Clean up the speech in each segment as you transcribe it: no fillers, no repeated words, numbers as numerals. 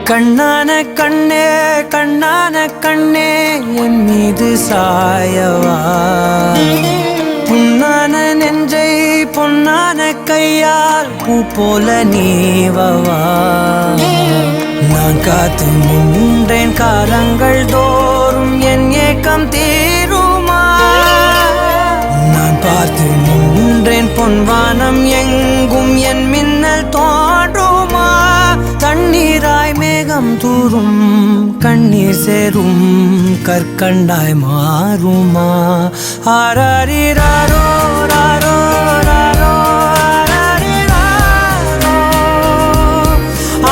கண்ணான கண்ணே கண்ணான கண்ணே என் மீது சாயவா புண்ணான நெஞ்சை பொன்னான கையால் பூ போல நீவவா நான் காத்து நின்றேன் காலங்கள் தோறும் என் ஏக்கம் தீருமா நான் பார்த்து நின்றேன் பொன்வானம் எங்கும் என் மின்னல் தோன்றுமா தண்ணீராய் மேகம் தூரும் கண்ணீர் சேரும் கற்கண்டாய் மாறுமா ஆராரிராரோ ராரோ ராரோ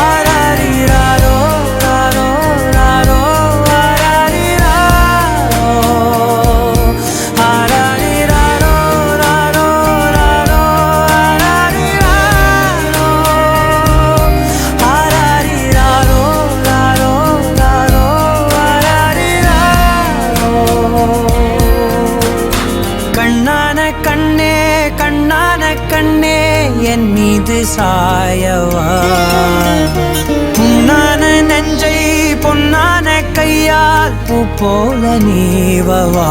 ஆராரிராரோ ராரோ ராரோ ஆராரிராரோ ராரோ ராரோ ஆராரிராரோ ராரோ ராரோ கண்ணான கண்ணே கண்ணான கண்ணே என் மீது சாயவா புண்ணான நெஞ்சை பொன்னான கையால் பூ போல நீவவா